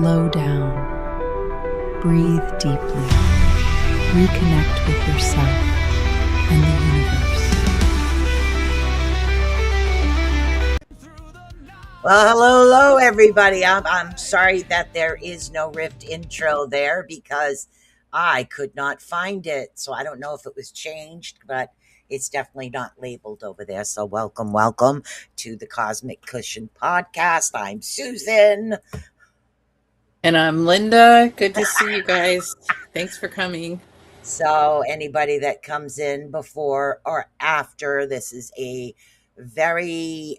Slow down, breathe deeply, reconnect with yourself and the universe. Well, hello, everybody. I'm sorry that there is no Rift intro there because I could not find it. So I don't know if it was changed, but it's definitely not labeled over there. So welcome to the Cosmic Cushion Podcast. I'm Susan. And I'm Linda. Good to see you guys. Thanks for coming. So anybody that comes in before or after, this is a very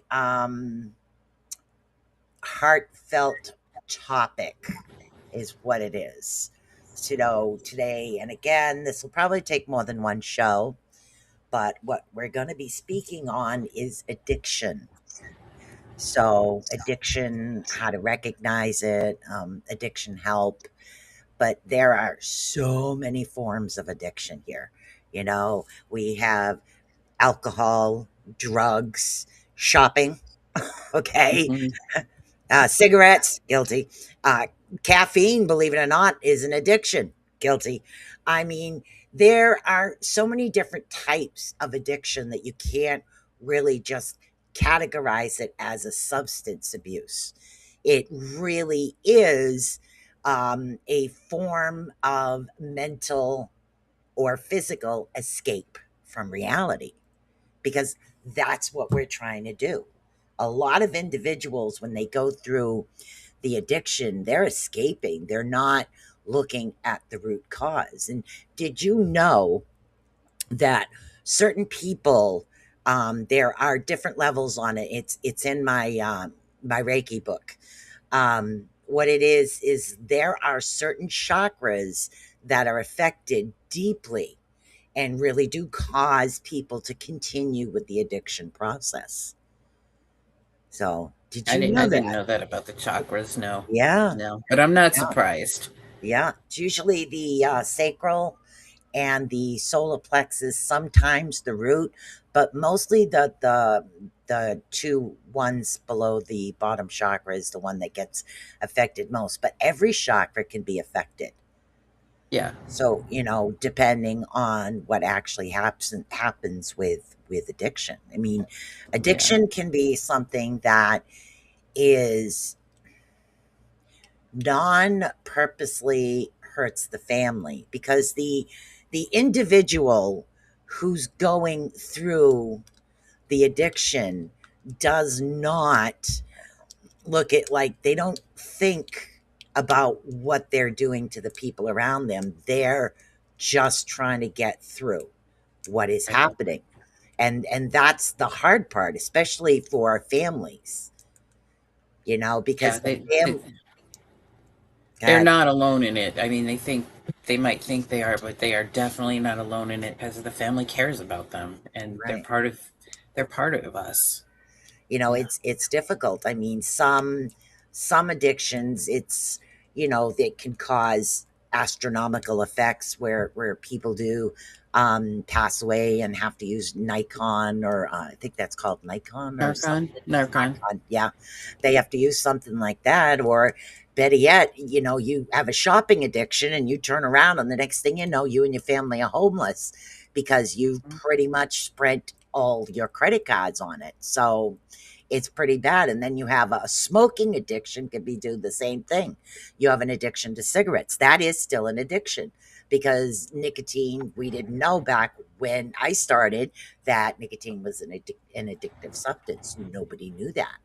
heartfelt topic is what it is. So today, and again, this will probably take more than one show, but what we're going to be speaking on is addiction. So addiction, how to recognize it, addiction help, but there are so many forms of addiction here. You know, we have alcohol, drugs, shopping, okay, cigarettes, guilty. Caffeine, believe it or not, is an addiction, guilty. I mean, there are so many different types of addiction that you can't really just categorize it as a substance abuse. It really is a form of mental or physical escape from reality because that's what we're trying to do. A lot of individuals, when they go through the addiction, they're escaping. They're not looking at the root cause. And did you know that certain people, there are different levels on it. It's in my Reiki book. What it is there are certain chakras that are affected deeply and really do cause people to continue with the addiction process. So, did I you didn't know I didn't that? know that about the chakras, no. Yeah, No. But I'm not yeah, surprised. yeah. It's usually the sacral and the solar plexus, sometimes the root, but mostly the two ones below the bottom chakra is the one that gets affected most. But every chakra can be affected. Yeah. So, depending on what actually happens with addiction. I mean, Yeah. addiction can be something that is non-purposely hurts the family because the individual who's going through the addiction does not look at, like, they don't think about what they're doing to the people around them. They're just trying to get through what is Right. happening. And that's the hard part, especially for families, Yeah, because the they they're God, not alone in it. I mean, they might think they are, but they are definitely not alone in it because the family cares about them and right. they're part of us. Yeah. It's difficult. I mean, some addictions, they can cause astronomical effects where people do pass away and have to use Nikon, or I think that's called Nikon or Narcon? something. Narcon. Nikon, yeah. They have to use something like that, or better yet, you have a shopping addiction and you turn around and the next thing you know, you and your family are homeless because you've pretty much spent all your credit cards on it. So it's pretty bad. And then you have a smoking addiction, could be do the same thing. You have an addiction to cigarettes. That is still an addiction because nicotine, we didn't know back when I started that nicotine was an addictive substance. Nobody knew that.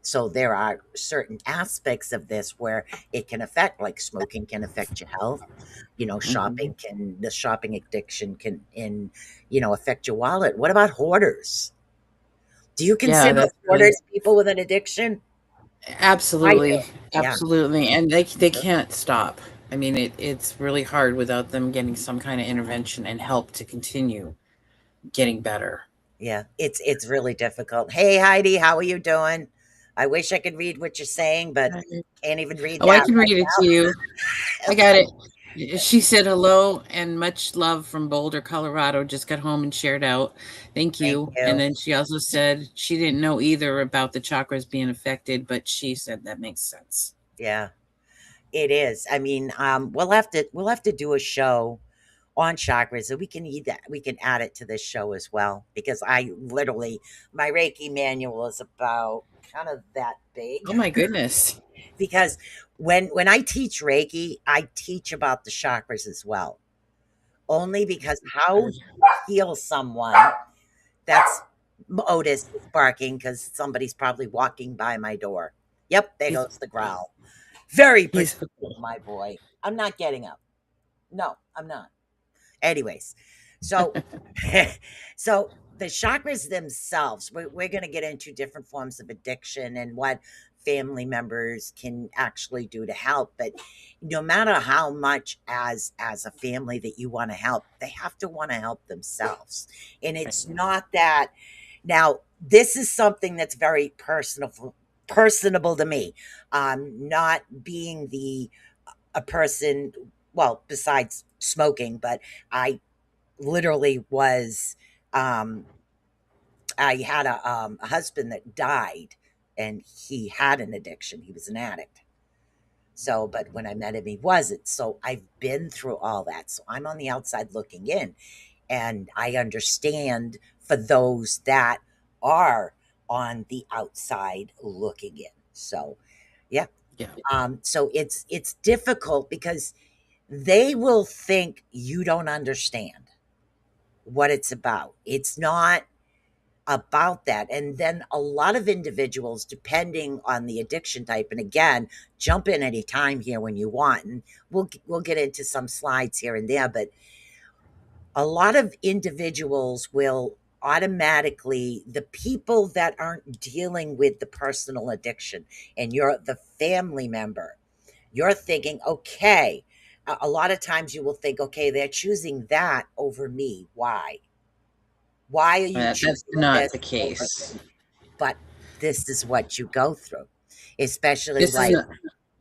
So there are certain aspects of this where it can affect, like smoking can affect your health. Hmm. The shopping addiction affect your wallet. What about hoarders? Do you Yeah, consider that's really hoarders people with an addiction? I do. absolutely, Yeah. absolutely, and they can't stop. I mean, it's really hard without them getting some kind of intervention and help to continue getting better. Yeah. It's really difficult. Hey Heidi, how are you doing? I wish I could read what you're saying, but Right. can't even read Oh, I that can read it to you. right I now. got it. She said hello and much love from Boulder, Colorado. Just got home and shared out. Thank Thank you. And you. then she also said she didn't know either about the chakras being affected, but she said that makes sense. Yeah. It is. I mean, we'll have to do a show on chakras, and we can either we can add it to this show as well, because I literally, my Reiki manual is about kind of that Oh big. my goodness. Because when I teach Reiki, I teach about the chakras as well. Only because how Good. you heal someone, that's Otis is barking because somebody's probably walking by my door. Yep, there He's goes the growl. Very he's protective, my boy. I'm not getting up. No, I'm not. Anyways, so so the chakras themselves, we're going to get into different forms of addiction and what family members can actually do to help. But no matter how much as a family that you want to help, they have to want to help themselves. And right. it's not that. Now this is something that's very personable to me. Not being the a person, well, besides smoking, but I literally was, um, I had a husband that died, and he had an addiction. He was an addict. So, but when I met him, he wasn't. So I've been through all that. So I'm on the outside looking in, and I understand for those that are on the outside looking in. So, yeah. Yeah. So it's difficult because they will think you don't understand what it's about. It's not about that. And then a lot of individuals, depending on the addiction type, and again, jump in any time here when you want, and we'll get into some slides here and there, but a lot of individuals will automatically, the people that aren't dealing with the personal addiction and you're the family member, you're thinking, okay, a lot of times you will think, okay, they're choosing that over me. Why are you That's choosing not this the over case. me? But this is what you go through, especially This is like, not.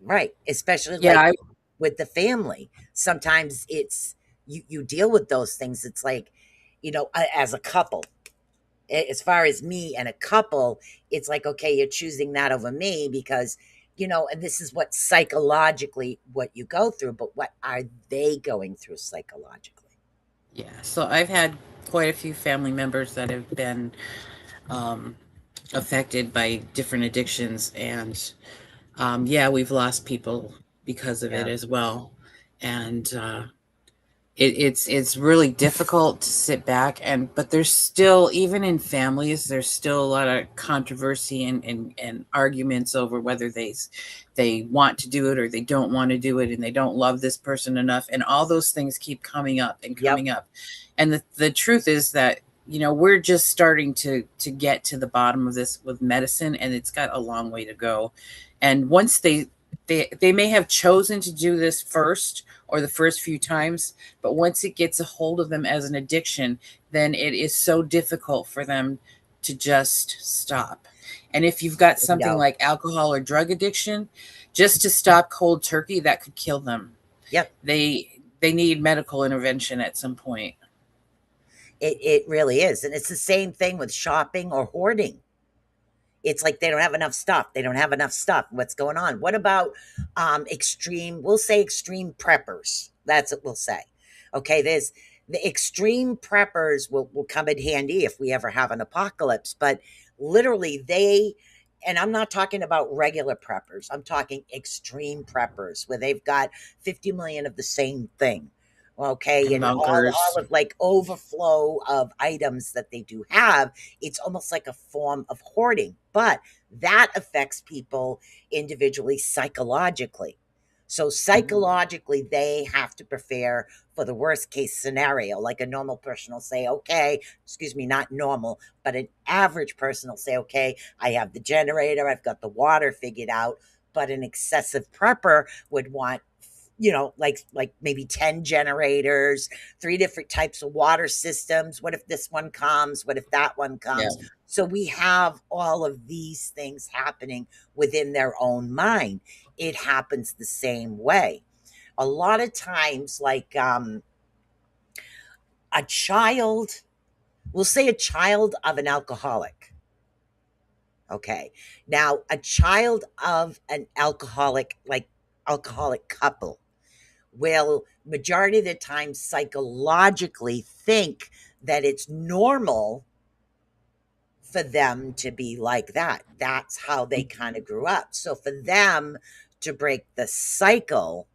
right, especially Yeah, like with the family. Sometimes it's you deal with those things. It's like, as a couple, as far as me and a couple, it's like, okay, you're choosing that over me because, and this is what psychologically what you go through, but what are they going through psychologically? yeah. So I've had quite a few family members that have been um, affected by different addictions, and yeah, we've lost people because of it Yeah. as well. And it's really difficult to sit back, but there's still, even in families, there's still a lot of controversy and arguments over whether they want to do it or they don't want to do it, and they don't love this person enough, and all those things keep coming up and Yep. coming up. And the truth is that, we're just starting to get to the bottom of this with medicine, and it's got a long way to go. And once they may have chosen to do this first, or the first few times, but once it gets a hold of them as an addiction, then it is so difficult for them to just stop. And if you've got something No. like alcohol or drug addiction, just to stop cold turkey, that could kill them. Yep. They need medical intervention at some point. It really is. And it's the same thing with shopping or hoarding. It's like they don't have enough stuff. They don't have enough stuff. What's going on? What about extreme, we'll say extreme preppers. That's what we'll say. Okay, there's the extreme preppers will come in handy if we ever have an apocalypse, but literally and I'm not talking about regular preppers. I'm talking extreme preppers where they've got 50 million of the same thing. Okay, And and all bunkers. of like overflow of items that they do have, it's almost like a form of hoarding, but that affects people individually psychologically. So Mhm. psychologically, they have to prepare for the worst case scenario. Like a normal person will say, okay, excuse me, not normal, but an average person will say, okay, I have the generator, I've got the water figured out. But an excessive prepper would want, like maybe 10 generators, three different types of water systems. What if this one comes? What if that one Yeah. comes? So we have all of these things happening within their own mind. It happens the same way. A lot of times, like a child, we'll say a child of an alcoholic. Okay. Now, a child of an alcoholic, like alcoholic couple will majority of the time psychologically think that it's normal for them to be like that. That's how they kind of grew up. So for them to break the cycle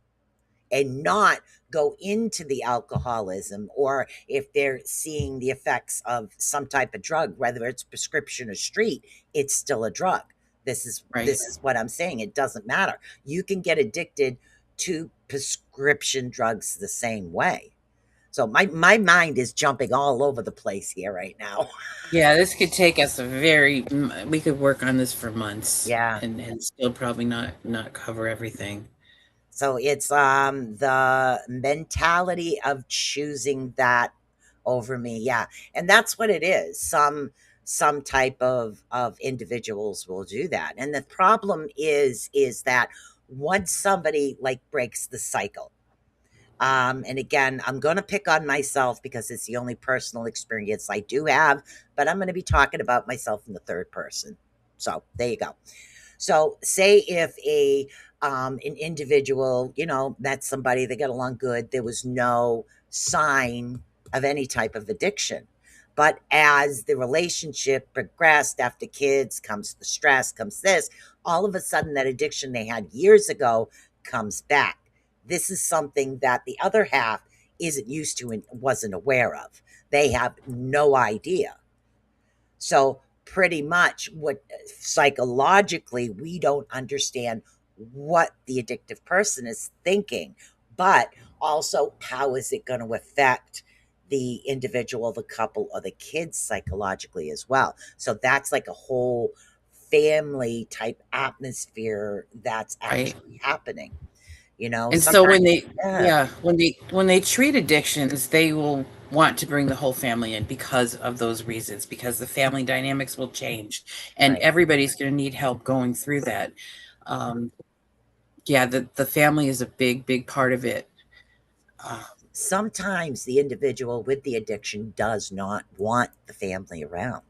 and not go into the alcoholism, or if they're seeing the effects of some type of drug, whether it's prescription or street, it's still a drug. Right. This is what I'm saying. It doesn't matter. You can get addicted to prescription drugs the same way. So my mind is jumping all over the place here right now. Yeah, this could take us we could work on this for months. Yeah. And still probably not cover everything. So it's the mentality of choosing that over me. Yeah. And that's what it is. Some type of individuals will do that. And the problem is that once somebody like breaks the cycle, and again, I'm going to pick on myself because it's the only personal experience I do have, but I'm going to be talking about myself in the third person. So there you go. So say if an individual, met somebody, they got along good, there was no sign of any type of addiction. But as the relationship progressed, after kids comes the stress, comes this, all of a sudden that addiction they had years ago comes back. This is something that the other half isn't used to and wasn't aware of. They have no idea. So pretty much what psychologically we don't understand what the addictive person is thinking, but also how is it going to affect the individual, the couple, or the kids psychologically as well. So that's like a whole family type atmosphere that's Right. actually happening. And so Sometimes, yeah, when they treat addictions, they will want to bring the whole family in because of those reasons, because the family dynamics will change and right. everybody's going to need help going through that. Um, yeah, the family is a big part of it. Sometimes the individual with the addiction does not want the family around.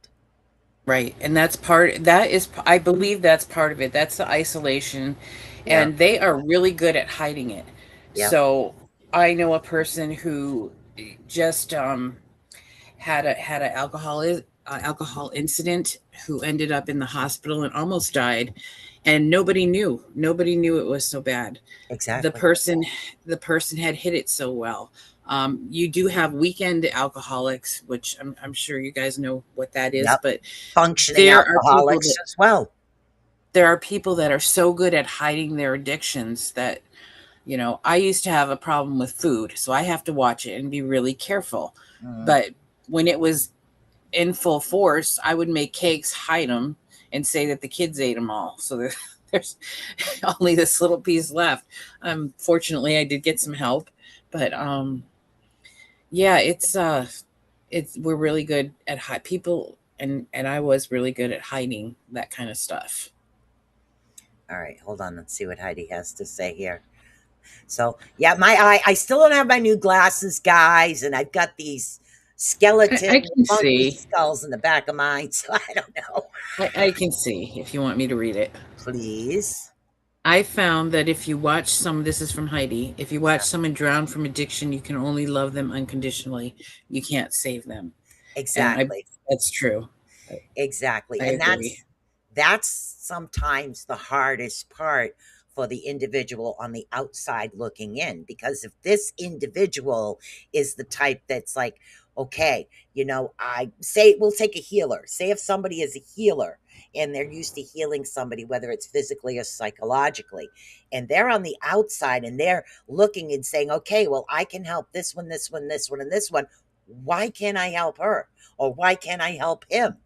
Right. And I believe that's part of it. That's the isolation. Yeah. And they are really good at hiding it. Yeah. So I know a person who just had an alcohol incident, who ended up in the hospital and almost died, and nobody knew it was so bad. Exactly. The person had hit it so well. You do have weekend alcoholics, which I'm sure you guys know what that is, Yep. but Functioning there are people alcoholics that as well. there are people that are so good at hiding their addictions that, I used to have a problem with food, so I have to watch it and be really careful. But when it was in full force, I would make cakes, hide them, and say that the kids ate them all. So there's only this little piece left. Fortunately, I did get some help, but yeah, we're really good at people, and I was really good at hiding that kind of stuff. All right, hold on. Let's see what Heidi has to say here. So, yeah, I still don't have my new glasses, guys, and I've got these skeleton I can monkey see. skulls in the back of mine, so I don't know. I can see if you want me to read it. Please. I found that if you watch this is from Heidi, if you watch someone drown from addiction, you can only love them unconditionally. You can't save them. Exactly. That's true. Exactly. I And agree. that's sometimes the hardest part for the individual on the outside looking in, because if this individual is the type that's like, okay, I say, we'll take a healer. Say if somebody is a healer and they're used to healing somebody, whether it's physically or psychologically, and they're on the outside and they're looking and saying, okay, well, I can help this one, this one, this one, and this one. Why can't I help her? Or why can't I help him?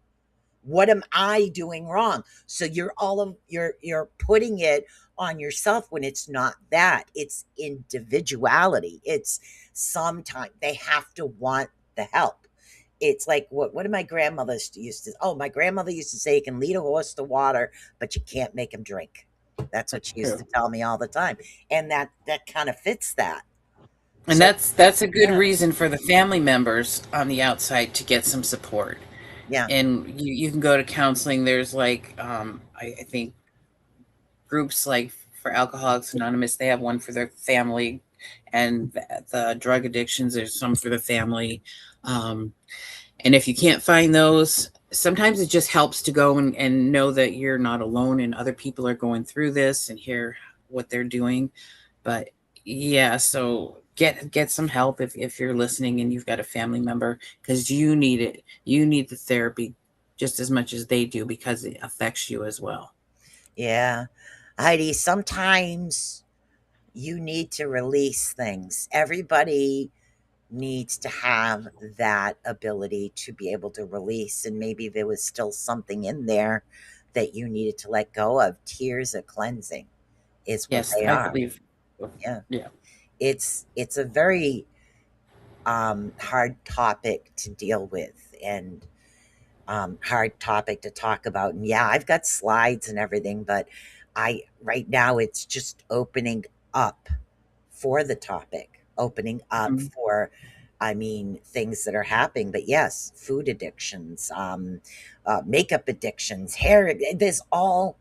What am I doing wrong? So you're putting it on yourself when it's not that. It's individuality. It's sometimes they have to want the help. It's like what did my grandmother used to, my grandmother used to say, you can lead a horse to water, but you can't make him drink. That's what she used to tell me all the time. And that kind of fits that. And So that's a good yeah. reason for the family members on the outside to get some support. Yeah. And you can go to counseling. There's like I think groups like for Alcoholics Anonymous. They have one for their family, and the drug addictions, there's some for the family. And if you can't find those, sometimes it just helps to go and know that you're not alone and other people are going through this and hear what they're doing. But yeah, so get some help if you're listening and you've got a family member, because you need it. You need the therapy just as much as they do, because it affects you as well. Yeah. Heidi, sometimes you need to release things. Everybody needs to have that ability to be able to release, and maybe there was still something in there that you needed to let go of. Tears are cleansing is what Yes, they I are. believe. Yeah. Yeah. It's a very hard topic to deal with, and hard topic to talk about. And yeah, I've got slides and everything, but I right now it's just opening up for the topic, opening up Mhm. for, I mean, things that are happening. But yes, food addictions, makeup addictions, hair. There's all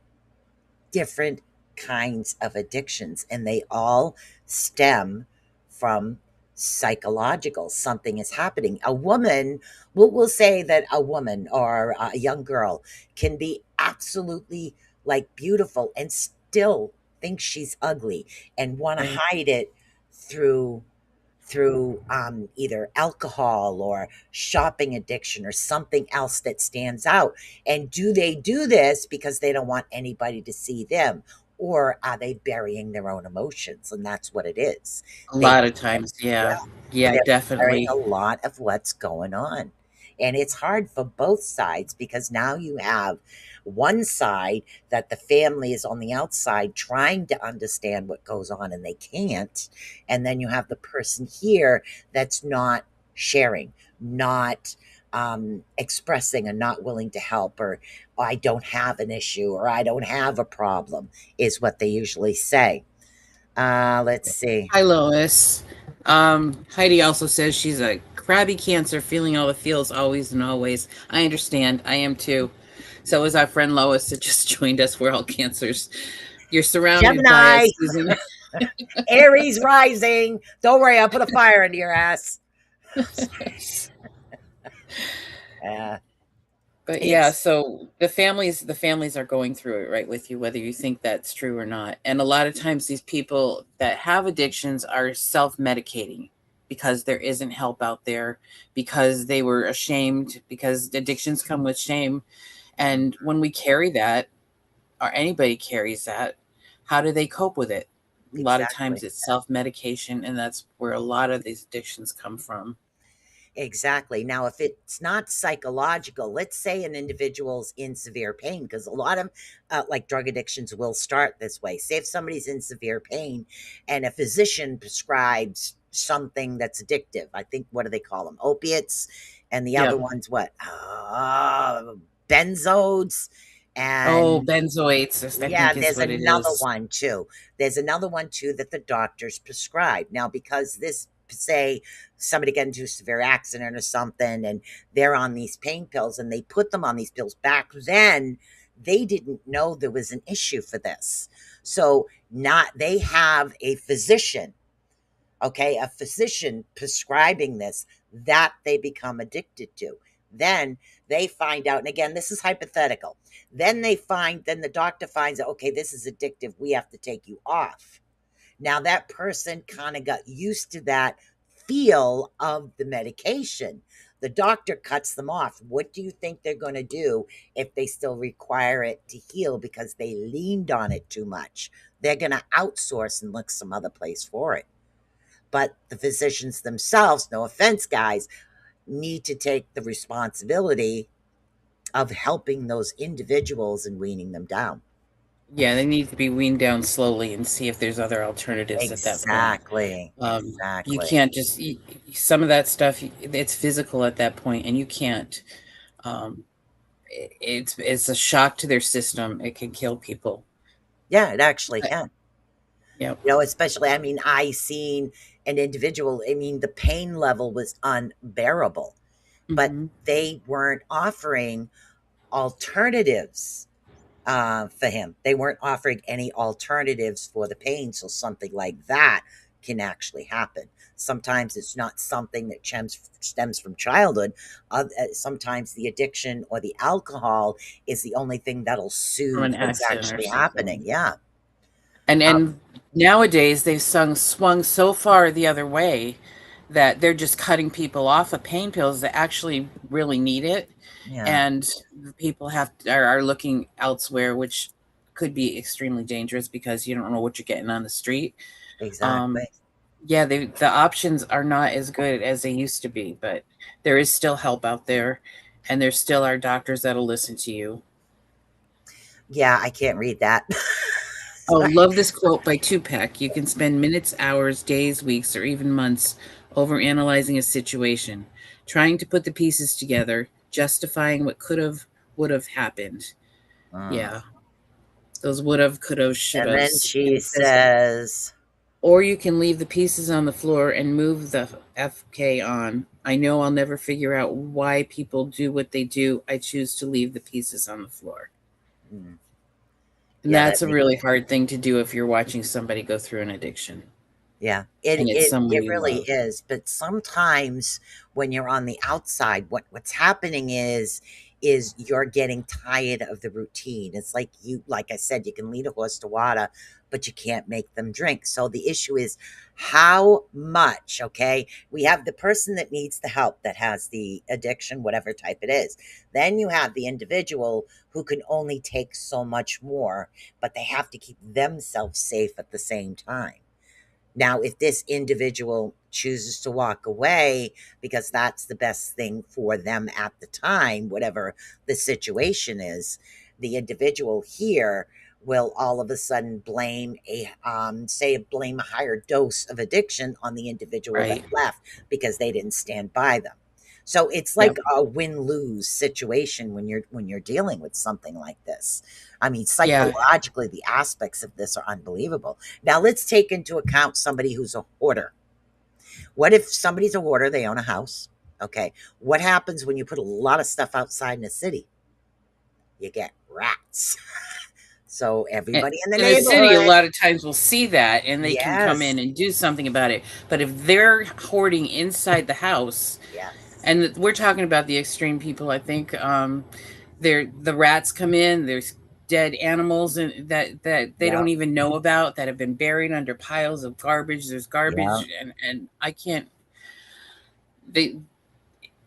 different kinds of addictions, and they all stem from psychological. Something is happening. A woman, we'll say that a woman or a young girl can be absolutely like beautiful and still think she's ugly and want to Right. hide it through either alcohol or shopping addiction or something else that stands out. And do they do this because they don't want anybody to see them? Or are they burying their own emotions? And that's what it is. A They, lot of times, yeah. yeah, Yeah, they're burying a definitely. lot of what's going on. And it's hard for both sides because now you have one side that the family is on the outside trying to understand what goes on and they can't. And then you have the person here that's not sharing, not expressing, and not willing to help, or I don't have an issue, or I don't have a problem, is what they usually say. Let's see. Hi, Lois. Heidi also says she's a crabby Cancer, feeling all the feels always and always. I understand. I am too. So is our friend Lois that just joined us. We're all Cancers. You're surrounded by Gemini, us, Susan. Aries rising. Don't worry, I'll put a fire into your ass. Uh, But yeah, it's so the families are going through it right with you, whether you think that's true or not. And a lot of times these people that have addictions are self-medicating because there isn't help out there, because they were ashamed, because addictions come with shame. And when we carry that, or anybody carries that, how do they cope with it? A lot of times exactly. it's self-medication, and that's where a lot of these addictions come from. Exactly. Now, if it's not psychological, let's say an individual's in severe pain, because a lot of like drug addictions will start this way. Say if somebody's in severe pain and a physician prescribes something that's addictive, I think, what do they call them? Opiates. And the other Yep. ones, what? Benzodes. Oh, And benzoates, I yeah, think and is there's what it another is. one too. There's another one too that the doctors prescribe. Now, because this, say somebody got into a severe accident or something and they're on these pain pills and they put them on these pills back then, they didn't know there was an issue for this. So not they have a physician, okay, a physician prescribing this that they become addicted to. Then they find out, and again, this is hypothetical. Then the doctor finds out, okay, this is addictive. We have to take you off. Now, that person kind of got used to that feel of the medication. The doctor cuts them off. What do you think they're going to do if they still require it to heal because they leaned on it too much? They're going to outsource and look some other place for it. But the physicians themselves, no offense, guys, need to take the responsibility of helping those individuals and weaning them down. Yeah, they need to be weaned down slowly and see if there's other alternatives at that point. Exactly. You Exactly. can't just eat some of that stuff. It's physical at that point, and you can't. Um, it's a shock to their system. It can kill people. Yeah, it actually But, can. yep. Especially, I mean, I seen an individual, I mean, the pain level was unbearable, but Hmm. they weren't offering alternatives for him. They weren't offering any alternatives for the pain, so something like that can actually happen. Sometimes it's not something that stems from childhood. Sometimes the addiction or the alcohol is the only thing that'll From soothe an what's accident or actually happening. something. Yeah. And Um, nowadays they've swung so far the other way that they're just cutting people off of pain pills that actually really need it, yeah, and people are looking elsewhere, which could be extremely dangerous because you don't know what you're getting on the street. exactly. Um, yeah, the options are not as good as they used to be, but there is still help out there, and there still are doctors that'll listen to you. Yeah, I can't read that. Oh, Sorry. love this quote by Tupac. You can spend minutes, hours, days, weeks, or even months over analyzing a situation, trying to put the pieces together, justifying what could have, would have happened. Mm. Yeah, those would have, could have, should And have. then she And it says, says, or you can leave the pieces on the floor and move the FK on. I know I'll never figure out why people do what they do. I choose to leave the pieces on the floor. mm, And yeah, that's a really hard thing to do if you're watching somebody go through an addiction yeah, it and it's it someone it you really love. is, but sometimes when you're on the outside, what's happening is you're getting tired of the routine. It's like I said, you can lead a horse to water, but you can't make them drink. So the issue is how much, okay? We have the person that needs the help that has the addiction, whatever type it is. Then you have the individual who can only take so much more, but they have to keep themselves safe at the same time. Now, if this individual chooses to walk away because that's the best thing for them at the time, whatever the situation is, the individual here will all of a sudden blame a higher dose of addiction on the individual that Right. left because they didn't stand by them. So it's like Yep. a win-lose situation when you're dealing with something like this. I mean, Yeah. psychologically, the aspects of this are unbelievable. Now, let's take into account somebody who's a hoarder. What if somebody's a hoarder? They own a house. Okay. What happens when you put a lot of stuff outside in a city? You get rats. So, everybody in the In a city, a neighborhood, lot of times we'll see that and they can come yes, in and do something about it. But if they're hoarding inside the house, yes, and we're talking about the extreme people, I think the rats come in, there's dead animals and that they yeah, don't even know about that have been buried under piles of garbage. There's yeah, garbage and I can't they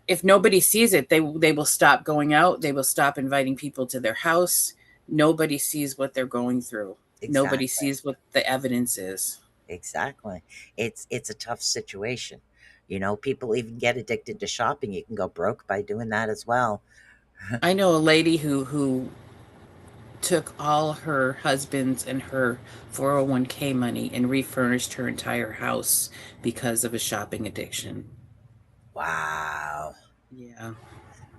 if nobody sees it, they will stop going out. They will stop inviting people to their house. Nobody sees what they're going through. Nobody exactly, sees what the evidence is. exactly. It's a tough situation. People even get addicted to shopping. You can go broke by doing that as well. I know a lady who took all her husband's and her 401k money and refurnished her entire house because of a shopping addiction. Wow. Yeah.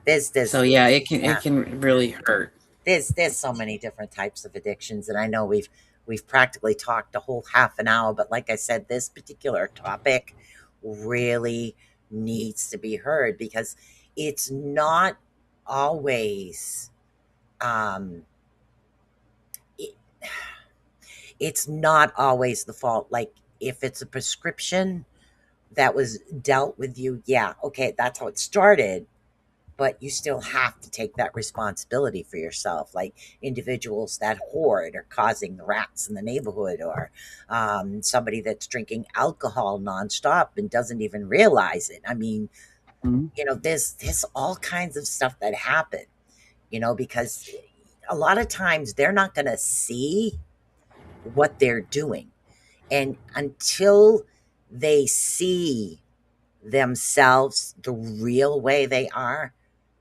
There's So yeah, it yeah. can really hurt. There's so many different types of addictions, and I know we've practically talked a whole half an hour, but like I said, this particular topic really needs to be heard because it's not always um it, it's not always the fault. Like, if it's a prescription that was dealt with you, yeah, okay, that's how it started, but you still have to take that responsibility for yourself. Like, individuals that hoard are causing the rats in the neighborhood, or somebody that's drinking alcohol nonstop and doesn't even realize it. I mean, Mhm. there's all kinds of stuff that happen. Because a lot of times they're not going to see what they're doing, and until they see themselves the real way they are,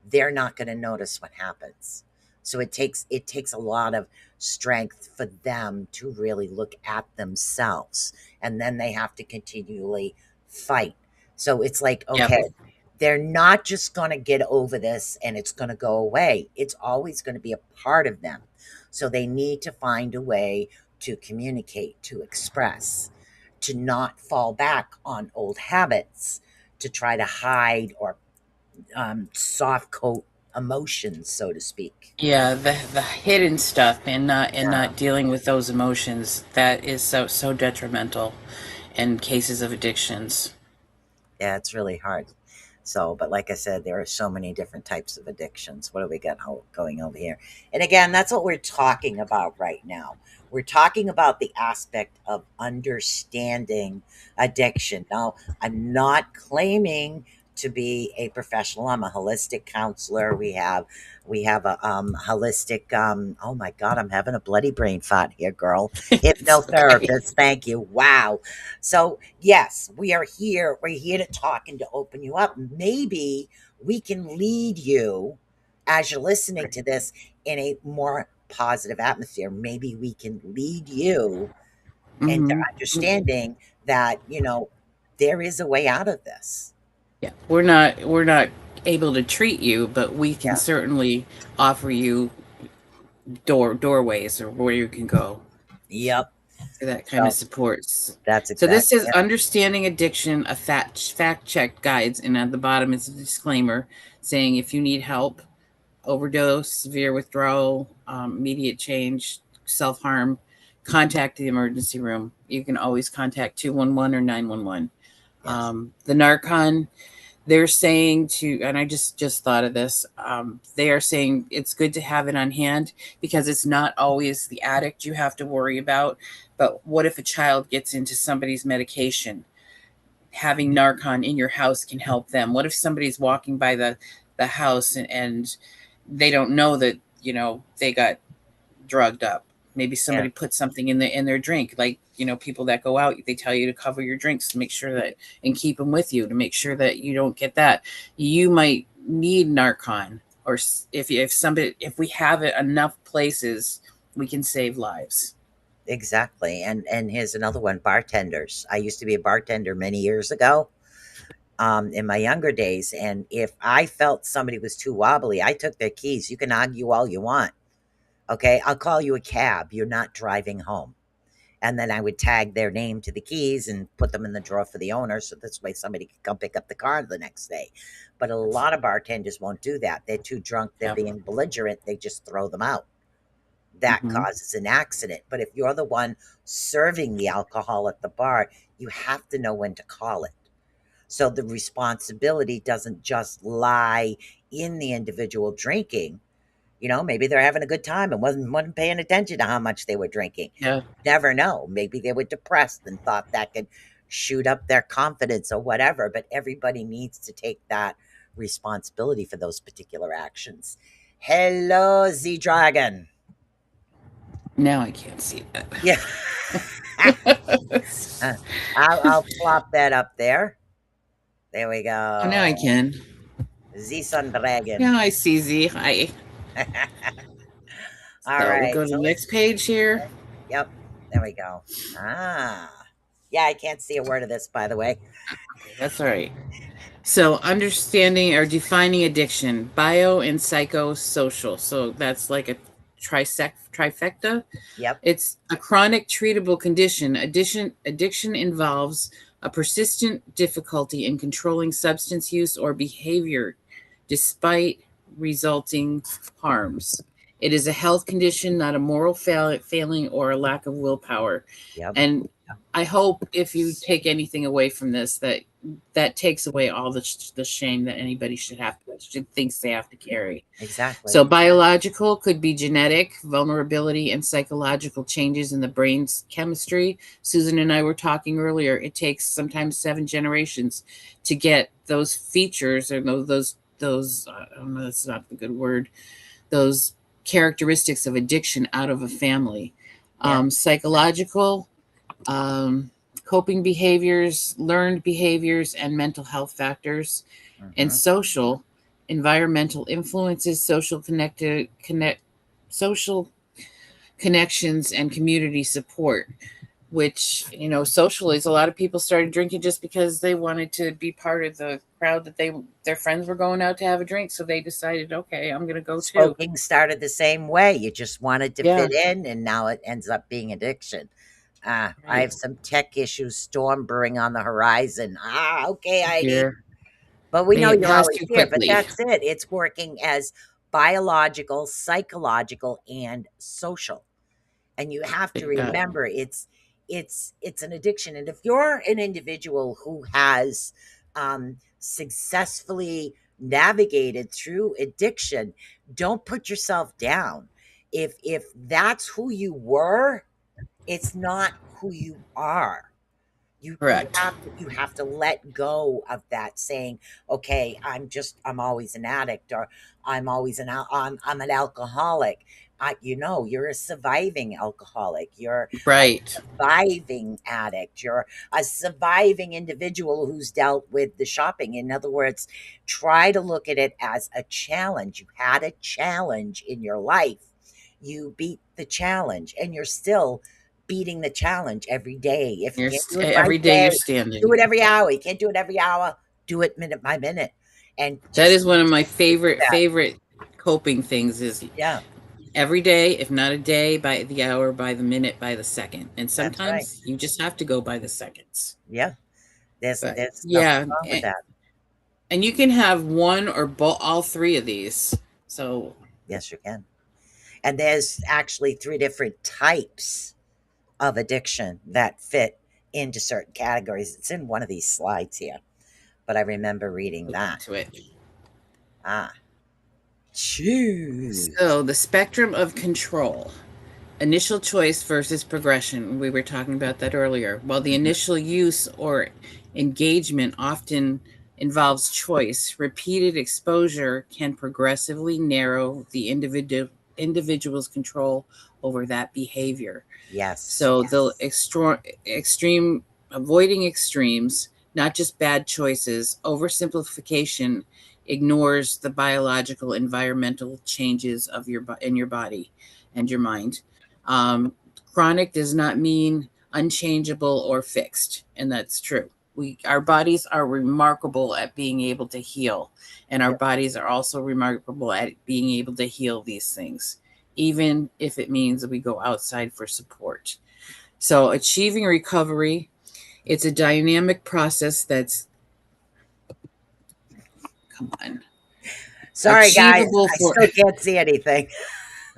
they're not going to notice what happens. So it takes a lot of strength for them to really look at themselves, and then they have to continually fight. So it's like, Yep. okay, they're not just going to get over this and it's going to go away. It's always going to be a part of them. So they need to find a way to communicate, to express, to not fall back on old habits, to try to hide or soft coat emotions, so to speak. Yeah, the hidden stuff and Yeah. not dealing with those emotions, that is so detrimental in cases of addictions. Yeah, it's really hard. So, but like I said, there are so many different types of addictions. What do we got going over here? And again, that's what we're talking about right now. We're talking about the aspect of understanding addiction. Now, I'm not claiming to be a professional. I'm a holistic counselor. We have a holistic. Oh my God, I'm having a bloody brain fart here, girl. It's okay. Hypnotherapist. Thank you. Wow. So, yes, we are here. We're here to talk and to open you up. Maybe we can lead you as you're listening to this in a more positive atmosphere. Maybe we can lead you into Hmm. understanding that, there is a way out of this. Yeah, we're not able to treat you, but we can Yeah. certainly offer you doorways or where you can go Yep. for that kind of So supports. that's So this exactly is it. understanding addiction, a fact check guides, and at the bottom is a disclaimer saying if you need help, overdose, severe withdrawal, immediate change, self harm, contact the emergency room. You can always contact 211 or 911. Yes. The Narcon, they're saying to, and I just thought of this, they are saying it's good to have it on hand because it's not always the addict you have to worry about, but what if a child gets into somebody's medication? Having Narcon in your house can help them. What if somebody's walking by the house and they don't know that they got drugged up? Maybe Yeah. somebody put something in their drink. Like, people that go out, they tell you to cover your drinks to make sure that, and keep them with you to make sure that you don't get that. You might need Narcon, or if we have it enough places, we can save lives. Exactly. And here's another one, bartenders. I used to be a bartender many years ago, in my younger days, and if I felt somebody was too wobbly, I took their keys. You can argue all you want. Okay, I'll call you a cab. You're not driving home. And then I would tag their name to the keys and put them in the drawer for the owner. So this way somebody could come pick up the car the next day. But a lot of bartenders won't do that. They're too drunk. They're Yep. being belligerent. They just throw them out. That Hmm. causes an accident. But if you're the one serving the alcohol at the bar, you have to know when to call it. So the responsibility doesn't just lie in the individual drinking. Maybe they're having a good time and wasn't paying attention to how much they were drinking. Yeah. Never know. Maybe they were depressed and thought that could shoot up their confidence or whatever. But everybody needs to take that responsibility for those particular actions. Hello, Z Dragon. Now I can't see that. Yeah. I'll plop that up there. There we Oh, now I go. can. Z Sun Dragon. Now I see Z. Hi. All So we right. go to So the let's. next page here. Yep. There we go. Ah. Yeah, I can't see a word of this, by the way. Okay, that's all right. So understanding or defining addiction, bio and psychosocial. So that's like a trifecta. Yep. It's a chronic treatable condition. Addiction involves a persistent difficulty in controlling substance use or behavior despite resulting harms. It is a health condition, not a moral failing or a lack of willpower. Yep. And I hope if you take anything away from this, that takes away all the shame that anybody should thinks they have to carry. Exactly. So biological could be genetic, vulnerability, and psychological changes in the brain's chemistry. Susan and I were talking earlier. It takes sometimes 7 generations to get those features or those I don't know, that's not the good word. Those characteristics of addiction out of a family. Yeah. Psychological, um, coping behaviors, learned behaviors, and mental health factors. And Hmm. social, environmental influences, social connections, and community support. Which, socially, is a lot of people started drinking just because they wanted to be part of the crowd that their friends were going out to have a drink. So they decided, okay, I'm going to go too. Smoking started the same way. You just wanted to Yeah, fit in, and now it ends up being addiction. I right. have some tech issues, storm brewing on the horizon. Okay, Heidi. Here. But we know They you're pass always too here, but quickly. that's it. It's working as biological, psychological, and social. And you have to remember it's an addiction. And if you're an individual who has successfully navigated through addiction, don't put yourself down. If that's who you were, it's not who you are. Correct. You have to let go of that saying, okay, I'm always an addict, or I'm an alcoholic. You're a surviving alcoholic, you're a Right. surviving addict, you're a surviving individual who's dealt with the shopping. In other words, try to look at it as a challenge. You had a challenge in your life, you beat the challenge, and you're still beating the challenge every day. If you can't do it by Every day you're day, do standing. it every hour. You can't do it every hour, do it minute by minute. And That just is one of my stick with that. favorite coping things is Yeah, every day, if not a day, by the hour, by the minute, by the second. And that's right. sometimes you just have to go by the seconds. Yeah. But There's nothing yeah, wrong with that. and you can have one or all three of these. So Yes, you can. And there's actually three different types of addiction that fit into certain categories. It's in one of these slides here, but I remember reading look that. into it. Ah, choose. So the spectrum of control. Initial choice versus progression. We were talking about that earlier. While the Mhm. initial use or engagement often involves choice, repeated exposure can progressively narrow the individual's control over that behavior. Yes. So the extreme avoiding extremes, not just bad choices, oversimplification ignores the biological environmental changes of in your body and your mind. um, Chronic does not mean unchangeable or fixed, and that's true. Our bodies are remarkable at being able to heal, and our Yeah. bodies are also remarkable at being able to heal these things, even if it means that we go outside for support. So, achieving recovery, it's a dynamic process that's, come on, Sorry, guys. achievable I for still can't see anything.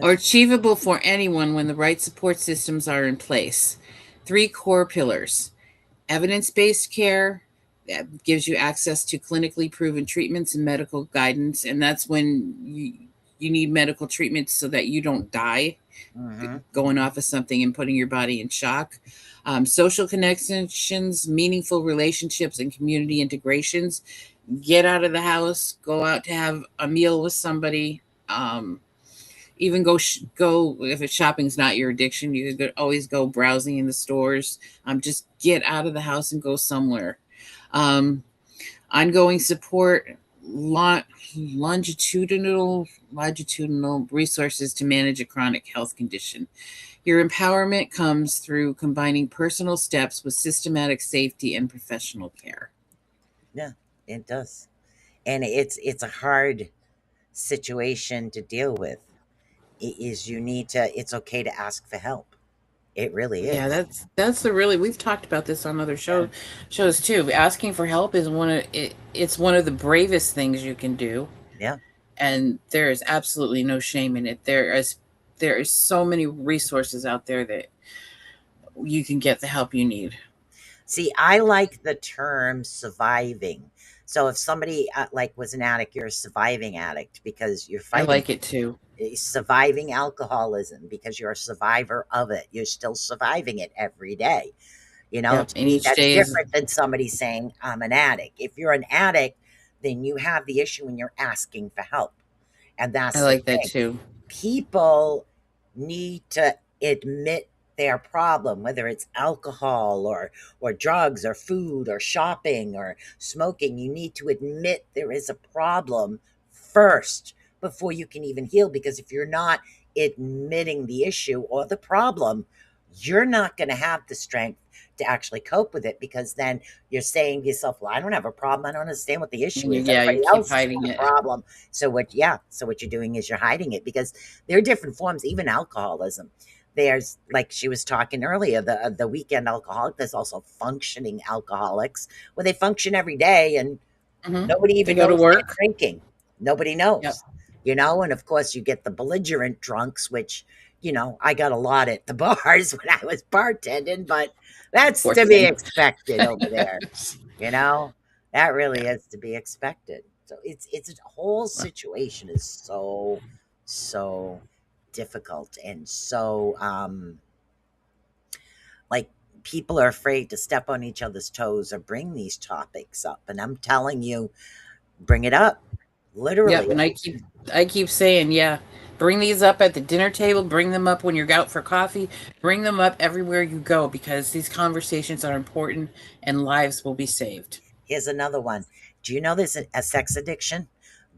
achievable for anyone when the right support systems are in place. Three core pillars: evidence-based care that gives you access to clinically proven treatments and medical guidance, and that's when you need medical treatment so that you don't die Hmm. going off of something and putting your body in shock. Social connections, meaningful relationships, and community integrations. Get out of the house, go out to have a meal with somebody. Even go if it's shopping's not your addiction, you could always go browsing in the stores. Just get out of the house and go somewhere. um Ongoing support, longitudinal resources to manage a chronic health condition. Your empowerment comes through combining personal steps with systematic safety and professional care. Yeah, it does. And it's a hard situation to deal with. It is you need to it's okay to ask for help. It really Yeah, is. that's the really, we've talked about this on other Yeah. shows too. Asking for help is it's one of the bravest things you can do, Yeah. and there is absolutely no shame in it. There is so many resources out there that you can get the help you need. See, I like the term surviving. So if somebody like was an addict, you're a surviving addict because you're I fighting like it too. surviving alcoholism because you're a survivor of it. You're still surviving it every day. Yep, To and me, each that's day is. different than somebody saying, I'm an addict. If you're an addict, then you have the issue and you're asking for help. And I that's the like that thing. too. People need to admit their problem, whether it's alcohol or drugs or food or shopping or smoking. You need to admit there is a problem first before you can even heal. Because if you're not admitting the issue or the problem, you're not going to have the strength to actually cope with it, because then you're saying to yourself, well, I don't have a problem, I don't understand what the issue And is, yeah, you everybody keep else has hiding got a it. problem. So what you're doing is you're hiding it, because there are different forms, even alcoholism. There's, like she was talking earlier, the weekend alcoholic. There's also functioning alcoholics, where they function every day and Nobody They even go to knows they're work. drinking. Nobody Yep. knows, and of course you get the belligerent drunks, which, I got a lot at the bars when I was bartending, but that's Poor to be thing. expected over there. You know, that really is to be expected. So it's a whole situation is so difficult and so like people are afraid to step on each other's toes or bring these topics up. And I'm telling you, bring it up. Yep. Literally. And I keep saying, yeah, bring these up at the dinner table, bring them up when you're out for coffee, bring them up everywhere you go, because these conversations are important and lives will be saved. Here's another one. Do you know there's a sex addiction?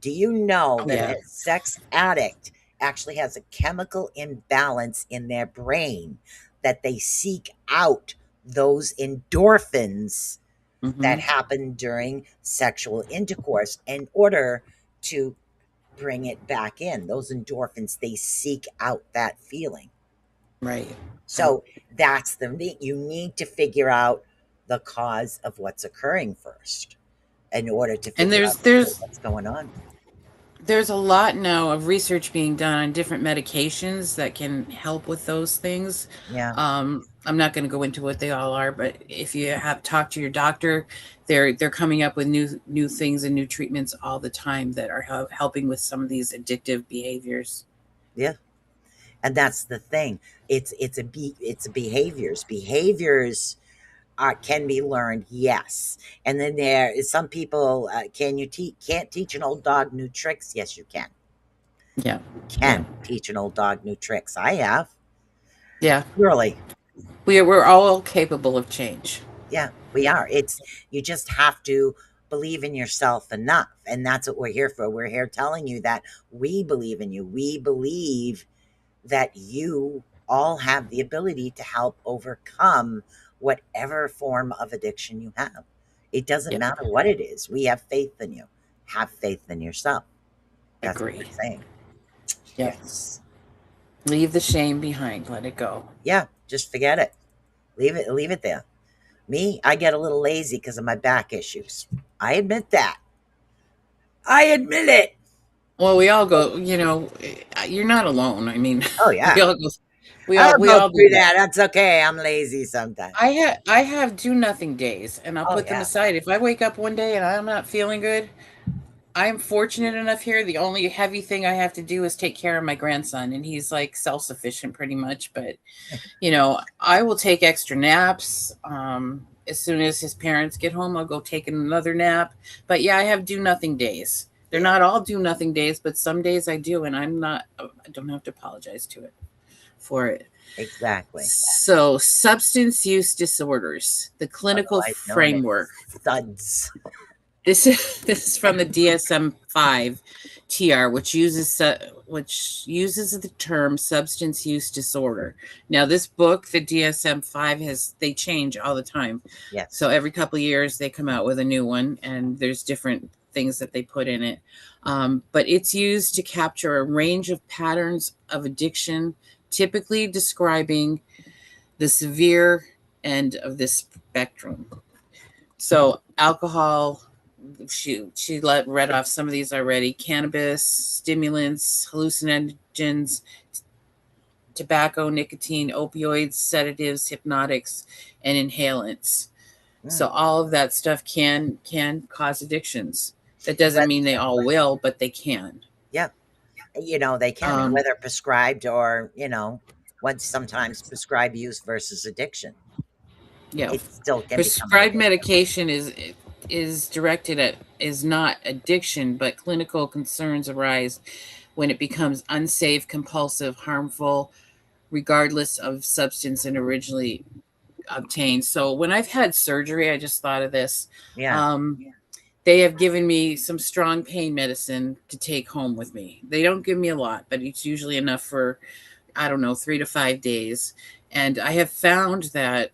Do you know Oh that yeah. a sex addict actually has a chemical imbalance in their brain that they seek out those endorphins that Hmm. happen during sexual intercourse in order to bring it back in? Those endorphins, they seek out that feeling. Right. Right. So that's you need to figure out the cause of what's occurring first in order to And figure out what's going on. there's a lot now of research being done on different medications that can help with those things. Yeah. I'm not going to go into what they all are, but if you have talked to your doctor, they're coming up with new things and new treatments all the time that are helping with some of these addictive behaviors. Yeah. And that's the thing. It's behaviors. Behaviors can be learned, yes. And then there is some people, can you can't teach an old dog new tricks? Yes, you can. Yeah, You yeah, can teach an old dog new tricks. I have. yeah. Really. We're all capable of change. Yeah, we are. It's you just have to believe in yourself enough. And that's what we're here for. We're here telling you that we believe in you. We believe that you all have the ability to help overcome whatever form of addiction you have. It doesn't Yeah, matter what it is. We have faith in you. Have faith in yourself. That's what agree. we're saying. Yep. Yes. Leave the shame behind. Let it go. Yeah, just forget it. Leave it there. Me, I get a little lazy because of my back issues. I admit that. I admit it. Well, we all go. You're not alone. I mean, Oh we yeah. all go. I'll We go all do through that. that. That's okay. I'm lazy sometimes. I have do nothing days, and I'll Oh put them yeah. aside. If I wake up one day and I'm not feeling good, I'm fortunate enough here. The only heavy thing I have to do is take care of my grandson, and he's like self sufficient pretty much. But I will take extra naps. As soon as his parents get home, I'll go take another nap. But yeah, I have do nothing days. They're Yeah, not all do nothing days, but some days I do, and I don't have to apologize to it for it. exactly. So, substance use disorders, the Although clinical I've known it framework. suds. This is from the DSM-5 TR, which uses the term substance use disorder. Now, this book, the DSM-5, they change all the time. So Yes. every couple of years they come out with a new one, and there's different things that they put in it. But it's used to capture a range of patterns of addiction, typically describing the severe end of this spectrum. So alcohol, she read off some of these already: cannabis, stimulants, hallucinogens, tobacco, nicotine, opioids, sedatives, hypnotics, and inhalants. So Mm. all of that stuff can cause addictions. That doesn't But mean they all will, but they can. yeah, they can, and Um, whether prescribed or, what sometimes prescribed use versus addiction. yeah, It still can become an prescribed addiction. medication is directed at is not addiction, but clinical concerns arise when it becomes unsafe, compulsive, harmful, regardless of substance and originally obtained. So when I've had surgery, I just thought of this. Yeah. Um, they have given me some strong pain medicine to take home with me. They don't give me a lot, but it's usually enough for, I don't know, 3 to 5 days. And I have found that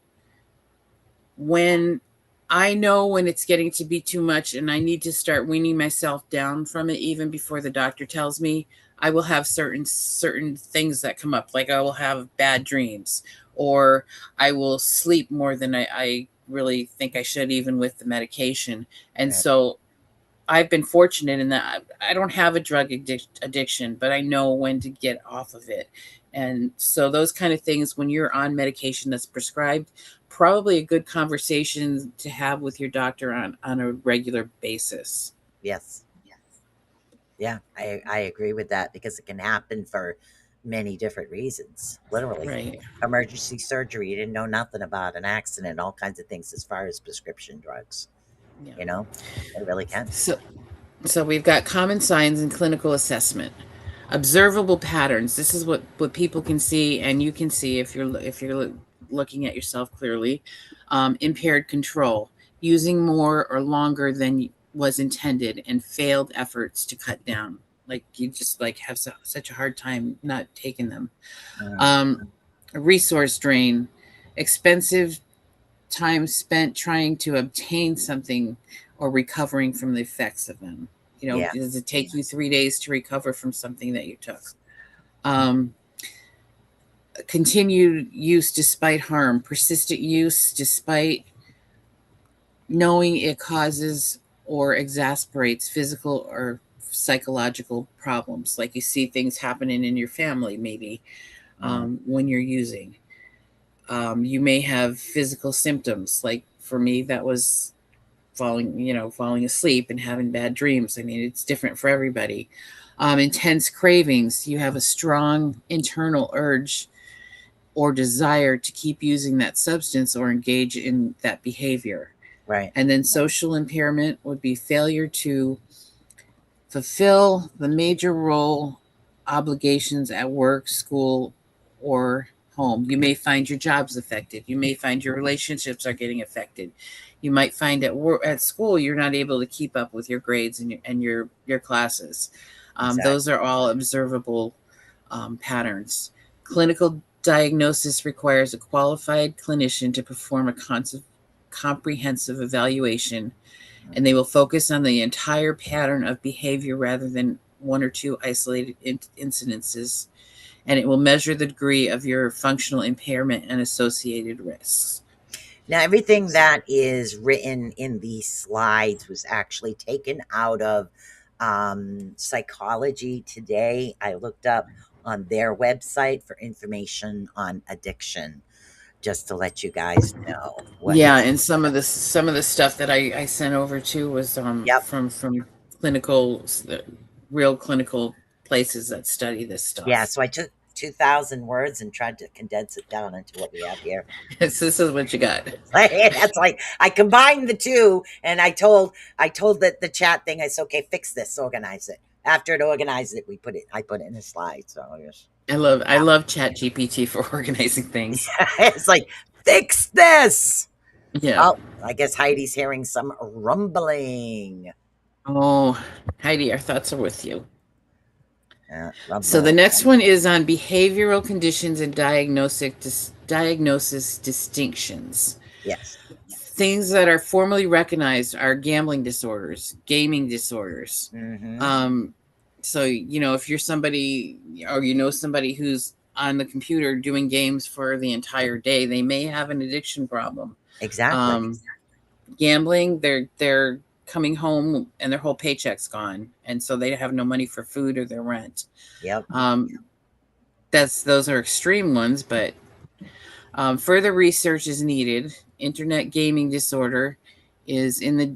when I know when it's getting to be too much and I need to start weaning myself down from it, even before the doctor tells me, I will have certain things that come up. Like I will have bad dreams, or I will sleep more than I really think I should, even with the medication. And Right. so I've been fortunate in that I don't have a drug addiction, but I know when to get off of it. And so those kind of things, when you're on medication that's prescribed, probably a good conversation to have with your doctor on a regular basis. Yes. Yeah, I agree with that because it can happen for many different reasons. Literally, Right. emergency surgery, you didn't know nothing about an accident, all kinds of things as far as prescription drugs. Yeah. You know, it really can. So we've got common signs and clinical assessment. Observable patterns. This is what people can see, and you can see if you're looking at yourself clearly. Impaired control, using more or longer than was intended, and failed efforts to cut down. Like you just like have such a hard time not taking them. Mm, Um, resource drain, expensive time spent trying to obtain something or recovering from the effects of them. yeah, Does it take you 3 days to recover from something that you took? Um, continued use despite harm, persistent use despite knowing it causes or exasperates physical or psychological problems. Like you see things happening in your family, maybe mm, when you're using. You may have physical symptoms. Like for me, that was falling asleep and having bad dreams. I mean, it's different for everybody. Intense cravings. You have a strong internal urge or desire to keep using that substance or engage in that behavior. right. And then social impairment would be failure to fulfill the major role obligations at work, school, or home. You may find your jobs affected. You may find your relationships are getting affected. You might find at school you're not able to keep up with your grades and your classes. Exactly. Those are all observable patterns. Clinical diagnosis requires a qualified clinician to perform a comprehensive evaluation, and they will focus on the entire pattern of behavior rather than one or two isolated incidences, and it will measure the degree of your functional impairment and associated risks. Now, everything that is written in these slides was actually taken out of Psychology Today. I looked up on their website for information on addiction, just to let you guys know what. Yeah, and some of the stuff that I sent over to was Yep. from clinical, real clinical places that study this Yeah. stuff. So I took 2,000 words and tried to condense it down into what we have here. This is what you got. That's like I combined the two, and I told the chat thing. I said, okay, fix this, organize it. After it organized it, I put it in a slide. So yes. I love Chat GPT for organizing things. It's like, fix this. Yeah. Oh, I guess Heidi's hearing some rumbling. Oh, Heidi, our thoughts are with you. So the Rumbling. next one is on behavioral conditions and diagnosis distinctions. Yes. Things that are formally recognized are gambling disorders, gaming disorders. Mm-hmm. So if you're somebody, or somebody who's on the computer doing games for the entire day, they may have an addiction problem. Exactly. Gambling, they're coming home and their whole paycheck's gone, and so they have no money for food or their rent. Yep. Those are extreme ones, but further research is needed. Internet gaming disorder is in the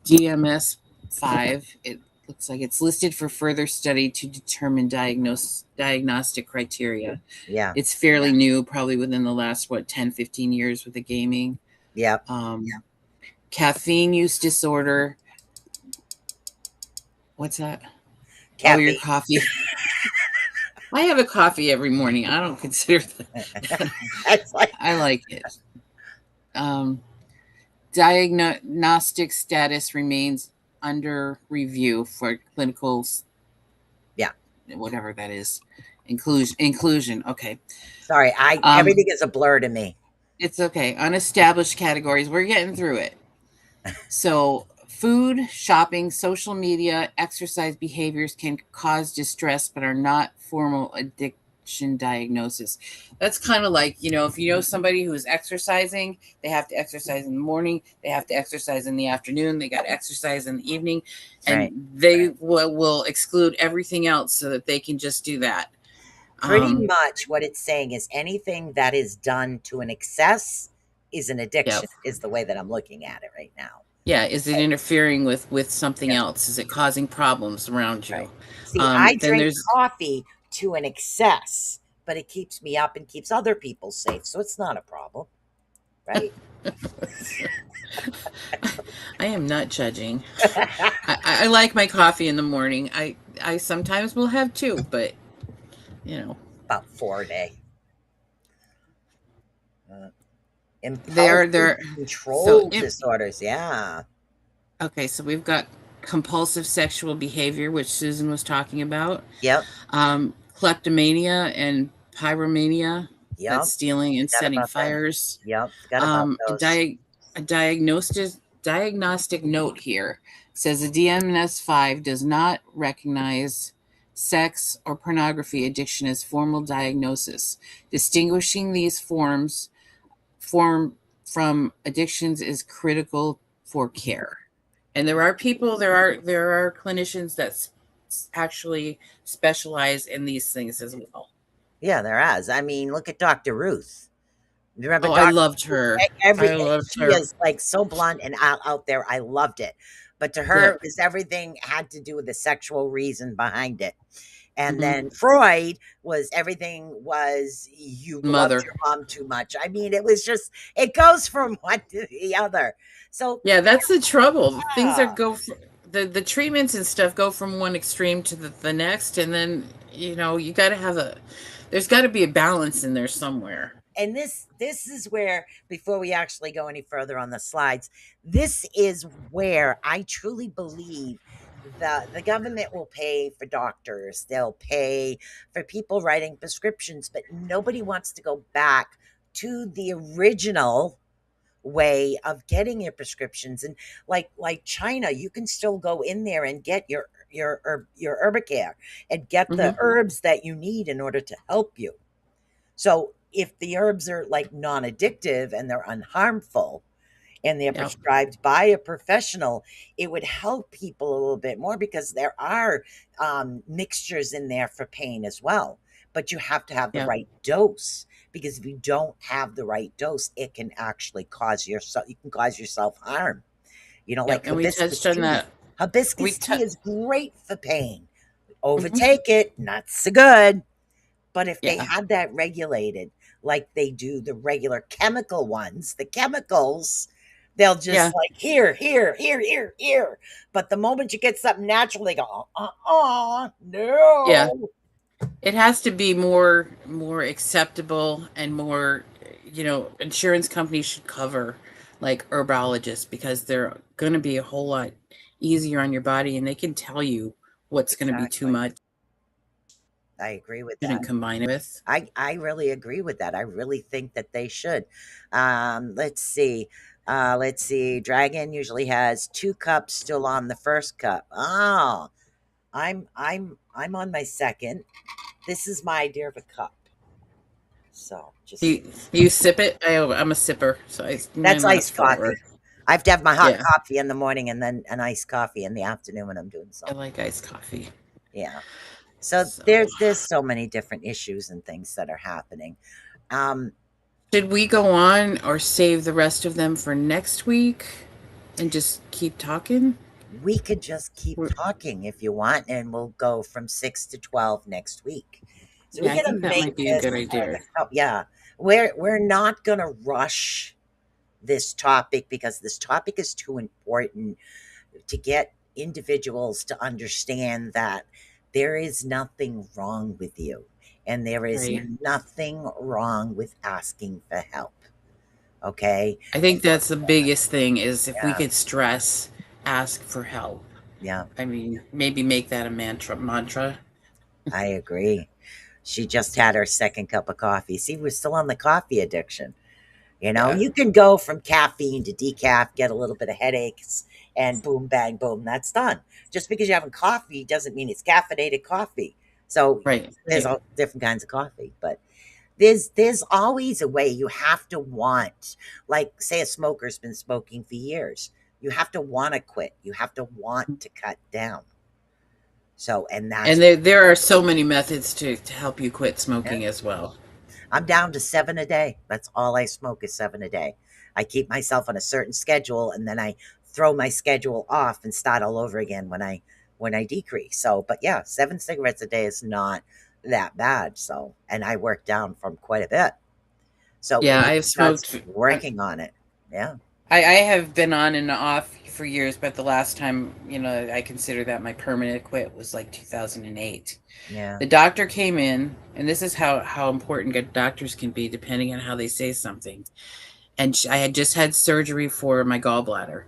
DMS-5. It looks like it's listed for further study to determine diagnostic criteria. Yeah. It's fairly new, probably within the last 10-15 years with the gaming. Yep. Caffeine use disorder. What's that? Caffeine. Oh, your coffee. I have a coffee every morning. I don't consider that. I like it. Diagnostic status remains under review for clinical. Yeah. Whatever that is. Inclusion. Okay. Sorry, everything is a blur to me. It's okay. Unestablished categories. We're getting through it. So food, shopping, social media, exercise behaviors can cause distress, but are not formal addiction diagnosis. That's kind of like, if you know somebody who's exercising, they have to exercise in the morning, they have to exercise in the afternoon, they got to exercise in the evening, and Right. they will exclude everything else so that they can just do that. Pretty Um, much what it's saying is anything that is done to an excess is an yeah. addiction, is the way that I'm looking at it right now. Yeah. Is it interfering with something Yeah, else? Is it causing problems around right. you? See, I Then drink there's coffee to an excess, but it keeps me up and keeps other people safe, so it's not a problem, right? I am not judging. I like my coffee in the morning. I sometimes will have two, but you know About 4 a day. Uh, Impulsive they're so control im- disorders, yeah. okay. So we've got compulsive sexual behavior, which Susan was talking about, Yep, kleptomania and pyromania. That's yep, stealing and forgot setting about that. fires. Yep, forgot about Um, a, those. dia- a diagnostic note here says the DMS-5 does not recognize sex or pornography addiction as formal diagnosis. Distinguishing these form from addictions is critical for care. And there are clinicians that actually specialize in these things as well. Yeah, there has. I mean, look at Dr. Ruth. You remember Oh, I Dr. loved Ruth? her. Every I loved she her. is like so blunt and out there. I loved it. But to her, it Yep. was everything had to do with the sexual reason behind it. And Hmm. then Freud was everything was you loved Mother. your mom too much. I mean, it was just it goes from one to the other. So Yeah, that's the trouble. Things yeah. are the treatments and stuff go from one extreme to the next, and then you got to have there's got to be a balance in there somewhere. And this is where, before we actually go any further on the slides, this is where I truly believe the government will pay for doctors, they'll pay for people writing prescriptions, but nobody wants to go back to the original way of getting your prescriptions. And like China, you can still go in there and get your herbacare and get the Hmm. herbs that you need in order to help you. So if the herbs are like non-addictive and they're unharmful and they're Yeah, prescribed by a professional, it would help people a little bit more because there are mixtures in there for pain as well. But you have to have the yeah, right dose, because if you don't have the right dose, it can actually cause yourself, you can cause yourself harm. yeah. Like And we hibiscus touched on tea. that. We Hibiscus tea t- is great for pain. Mhm. Overtake it, not so good. But if they Yeah, had that regulated like they do the regular chemical ones, the chemicals, they'll yeah, just like here, here, here, here, here. But the moment you get something natural, they go, yeah. no. It has to be more acceptable and more. Insurance companies should cover like herbologists because they're going to be a whole lot easier on your body, and they can tell you what's going to be too Exactly. much. I agree with that. Shouldn't combine it with. I really agree with that. I really think that they should. Let's see. Let's see. Dragon usually has 2 cups still on the first cup. Oh, I'm on my second. This is my idea of a cup. So just You sip it. I'm a sipper, so mine that's lasts iced forever. coffee. I have to have my hot Yeah, coffee in the morning and then an iced coffee in the afternoon when I'm doing I something. like iced coffee. Yeah. So So, there's so many different issues and things that are happening. Um, should we go on or save the rest of them for next week and just keep talking? we could just keep We're, talking if you want, and we'll go from 6 to 12 next week. So yeah, we're I gonna think that make might be a this good idea. yeah. We're not gonna rush this topic because this topic is too important to get individuals to understand that there is nothing wrong with you and there is Right. nothing wrong with asking for help. Okay. I think that's the biggest thing is if we Yeah. could stress, ask for help. Yeah. I mean, maybe make that a mantra. I agree. She just had her second cup of coffee. See, we're still on the coffee addiction. Yeah. You can go from caffeine to decaf, get a little bit of headaches, and boom, bang, boom, that's done. Just because you're having coffee doesn't mean it's caffeinated coffee. So Right. there's Right. all different kinds of coffee, but there's always a way. You have to want, like, say a smoker's been smoking for years. You have to want to quit. You have to want to cut down. So, and that's And there are so many methods to help you quit yeah. smoking as well. I'm down to 7 a day. That's all I smoke is 7 a day. I keep myself on a certain schedule, and then I throw my schedule off and start all over again when I decrease. So, but yeah, 7 cigarettes a day is not that bad. So, and I work down from quite a bit. So Yeah, it I have is just smoked. working on it. Yeah. I have been on and off for years, but the last time, I consider that my permanent quit was like 2008. Yeah. The doctor came in, and this is how important good doctors can be, depending on how they say something. And I had just had surgery for my gallbladder,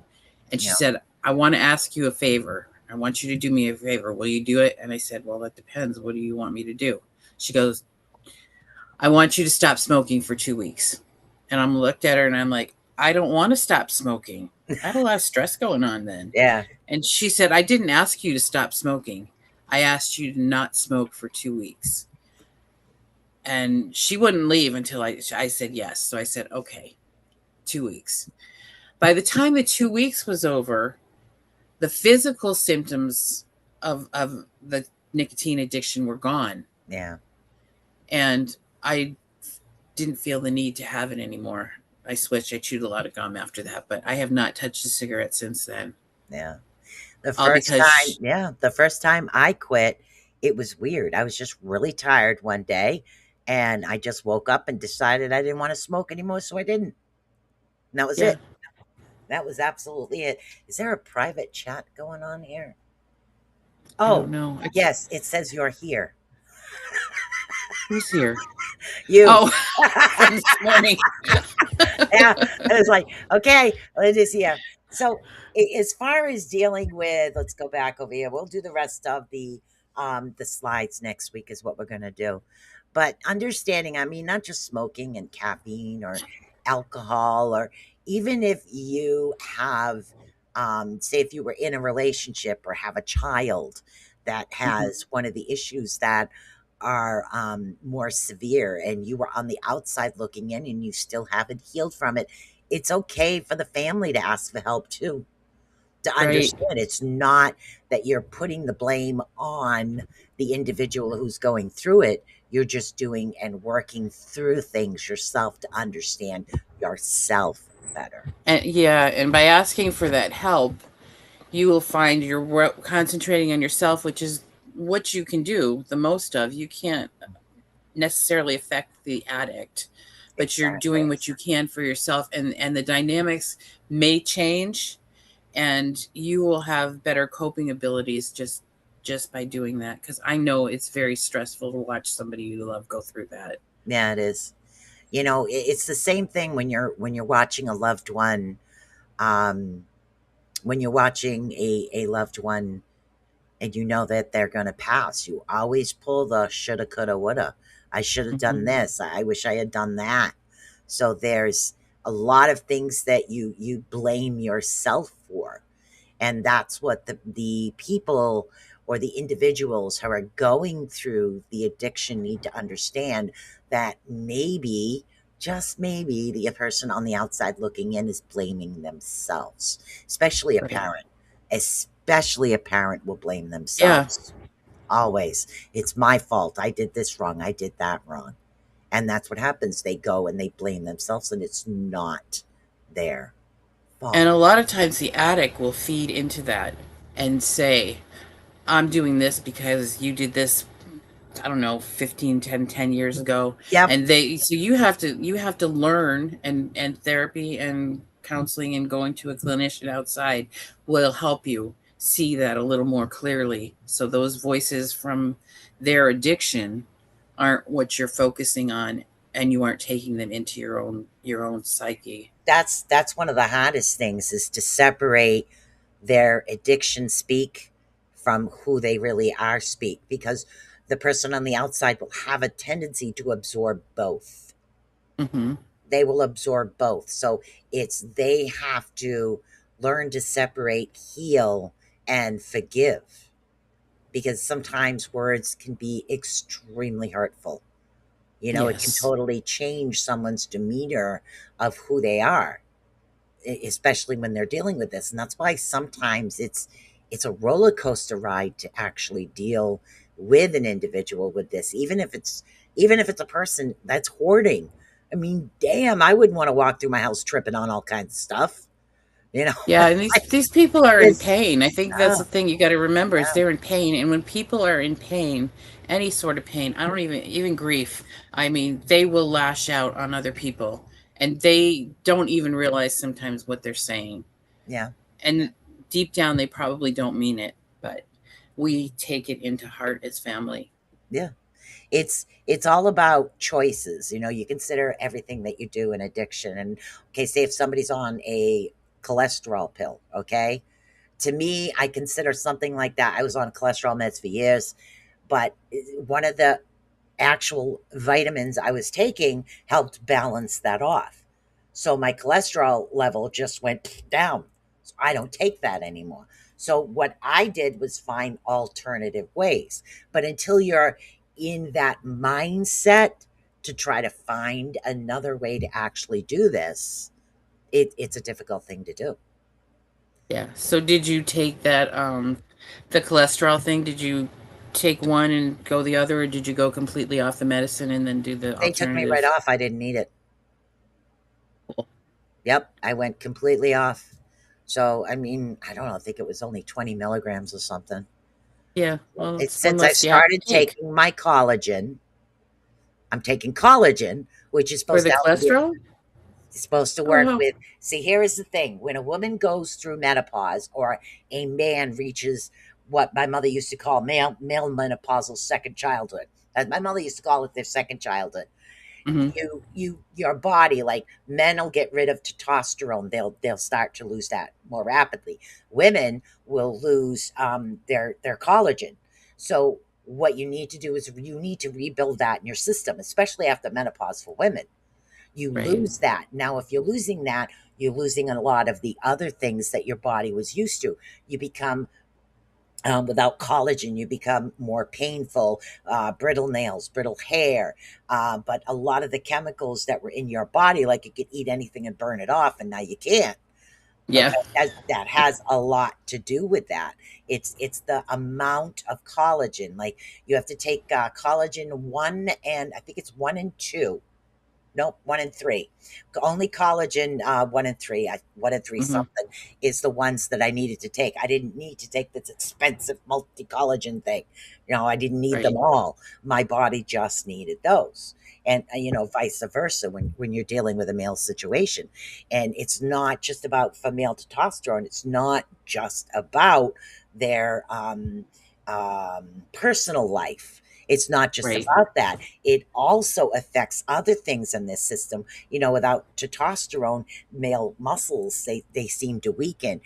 and she Yeah. said, "I want to ask you a favor. I want you to do me a favor. Will you do it?" And I said, "Well, that depends. What do you want me to do?" She goes, "I want you to stop smoking for 2 weeks." And I'm looked at her and I'm like, "I don't want to stop smoking. I had a lot of stress going on then." Yeah. And she said, "I didn't ask you to stop smoking. I asked you to not smoke for 2 weeks." And she wouldn't leave until I said yes. So I said, "Okay, 2 weeks." By the time the 2 weeks was over, the physical symptoms of the nicotine addiction were gone. Yeah. And I didn't feel the need to have it anymore. I switched. I chewed a lot of gum after that, but I have not touched a cigarette since then. Yeah. The All first time, because yeah, the first time I quit, it was weird. I was just really tired one day, and I just woke up and decided I didn't want to smoke anymore, so I didn't. And that was yeah, it. That was absolutely it. Is there a private chat going on here? I don't Oh, know. yes, it says you're here. Who's here? You. Oh, from this morning. Yeah, and it's like, okay, it is here. So, as far as dealing with, let's go back over here. We'll do the rest of the slides next week is what we're going to do. But understanding, I mean, not just smoking and caffeine or alcohol, or even if you have, say, if you were in a relationship or have a child that Mhm. has one of the issues that are more severe, and you were on the outside looking in and you still haven't healed from it, it's okay for the family to ask for help too. To Right. understand, it's not that you're putting the blame on the individual who's going through it. You're just doing and working through things yourself to understand yourself better. And yeah, and by asking for that help, you will find you're concentrating on yourself, which is what you can do the most of. You can't necessarily affect the addict, but you're Exactly. doing what you can for yourself, and the dynamics may change, and you will have better coping abilities just by doing that, because I know it's very stressful to watch somebody you love go through that. Yeah, it is. You know, it's the same thing when you're watching a loved one, um, when you're watching a loved one and you know that they're going to pass, you always pull the shoulda, coulda, woulda. I should have done Hmm. this. I wish I had done that. So there's a lot of things that you blame yourself for. And that's what the people or the individuals who are going through the addiction need to understand, that maybe, just maybe, the person on the outside looking in is blaming themselves, especially a Right. parent. Especially a parent will blame Yeah. themselves. Always. It's my fault. I did this wrong. I did that wrong. And that's what happens. They go and they blame themselves, and it's not their And fault. a lot of times the addict will feed into that and say, "I'm doing this because you did this, I don't know, 15, 10 years ago." Yep. And so you have to learn, and therapy and counseling and going to a clinician outside will help you see that a little more clearly. So those voices from their addiction aren't what you're focusing on, and you aren't taking them into your own psyche. That's one of the hardest things, is to separate their addiction speak from who they really are speak, because the person on the outside will have a tendency to absorb both. Hmm. They will absorb both. So it's, they have to learn to separate, heal, and forgive. because sometimes words can be extremely hurtful. It can Yes. totally change someone's demeanor of who they are, especially when they're dealing with this. And that's why sometimes it's a roller coaster ride to actually deal with an individual with this, even if it's a person that's hoarding. I mean, damn, I wouldn't want to walk through my house tripping on all kinds of stuff. You know, Yeah, and these like these people are in this. pain. I think that's Oh, the thing you got to remember is yeah, they're in pain, and when people are in pain, any sort of pain, I don't even grief. I mean, they will lash out on other people, and they don't even realize sometimes what they're saying. yeah, And deep down, they probably don't mean it, but we take it into heart as family. yeah. It's all about choices. You consider everything that you do an addiction. And okay, say if somebody's on a cholesterol pill, okay, to me, I consider something like that. I was on cholesterol meds for years, but one of the actual vitamins I was taking helped balance that off. So my cholesterol level just went down. So I don't take that anymore. So what I did was find alternative ways. But until you're in that mindset to try to find another way to actually do this, it's a difficult thing to do. Yeah. So did you take that the cholesterol thing? Did you take one and go the other, or did you go completely off the medicine and then do the They took me right alternative? off. I didn't need it. Yep, I went completely off. So, I mean, I don't know, I think it was only 20 milligrams or something. Yeah, Well, well, it's it's one since I less you have started to take. taking my collagen, I'm taking collagen, which is For supposed the to help with cholesterol? supposed to Oh, work wow. with. See, here is the thing. When a woman goes through menopause or a man reaches what my mother used to call male menopausal second childhood, as my mother used to call it, their second childhood, Mhm. your body, like men will get rid of testosterone, they'll start to lose that more rapidly. Women will lose their collagen. So what you need to do is you need to rebuild that in your system, especially after menopause. For women, you Right. lose that. Now if you're losing that, you're losing a lot of the other things that your body was used to. You become without collagen, you become more painful, brittle nails, brittle hair. But a lot of the chemicals that were in your body, like you could eat anything and burn it off, and now you can't. Yeah. Okay, that has a lot to do with that. It's the amount of collagen. Like you have to take collagen one, and I think it's 1 and 2. Nope, 1 and 3. Only collagen, 1 and 3. 1 and 3 Mhm. something is the ones that I needed to take. I didn't need to take this expensive multi collagen thing. I didn't need them Right. all. My body just needed those. And vice versa when you're dealing with a male situation. And it's not just about female testosterone. It's not just about their personal life. It's not just Right. about that. It also affects other things in this system. Without testosterone, male muscles they seem to weaken.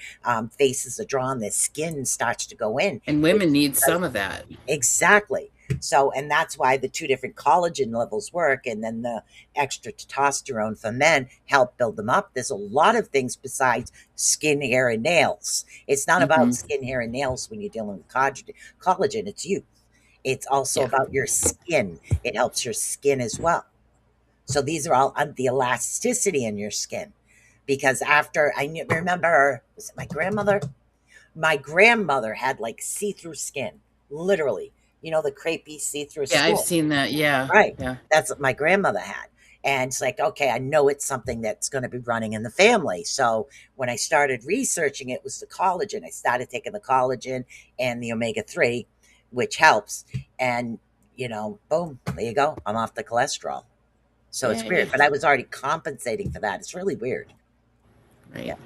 Faces are drawn, their skin starts to go in. And women It's need because some of that. exactly. So, and that's why the two different collagen levels work, and then the extra testosterone for men help build them up. There's a lot of things besides skin, hair, and nails. It's not about Mhm. skin, hair, and nails when you're dealing with collagen. It's you. It's also Yeah. about your skin. It helps your skin as well. So these are all the elasticity in your skin. Because after remember, was it my grandmother? My grandmother had like see-through skin, literally. The crepey see-through Yeah, I've skin. seen that. Yeah. Right. Yeah. That's what my grandmother had. And it's like, okay, I know it's something that's going to be running in the family. So when I started researching it was the collagen. I started taking the collagen and the omega-3, which helps. And, boom, there you go. I'm off the cholesterol. So Yeah, it's weird, yeah. but I was already compensating for that. It's really weird. Yeah. Right.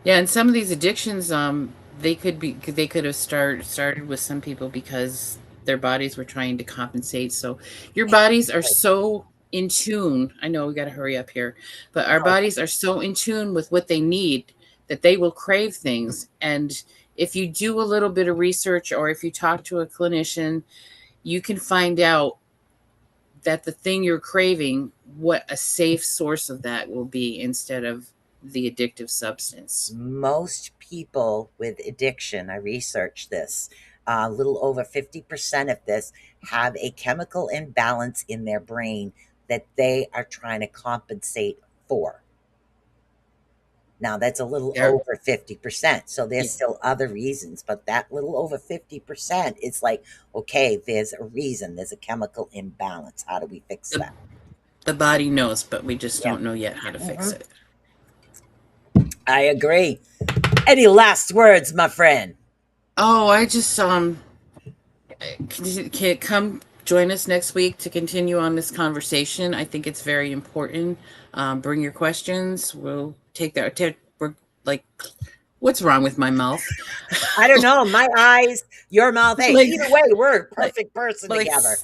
Yeah, and some of these addictions, they could have started with some people because their bodies were trying to compensate. So your bodies are Exactly. so in tune. I know we got to hurry up here, but our No, bodies are so in tune with what they need that they will crave things. And if you do a little bit of research or if you talk to a clinician, you can find out that the thing you're craving, what a safe source of that will be instead of the addictive substance. most people with addiction, I researched this, A little over 50% of this have a chemical imbalance in their brain that they are trying to compensate for. Now that's a little There, over 50%. So there's yeah, still other reasons, but that little over 50% is like, okay, there's a reason, there's a chemical imbalance. How do we fix the that? the body knows, but we just Yeah. don't know yet how to fix Mhm. it. I agree. Any last words, my friend? Oh, I just can come join us next week to continue on this conversation. I think it's very important. Bring your questions. We'll take that. We're like, what's wrong with my mouth? I don't know. My eyes, your mouth. Hey, like, either way, we're a like, perfect person like, together.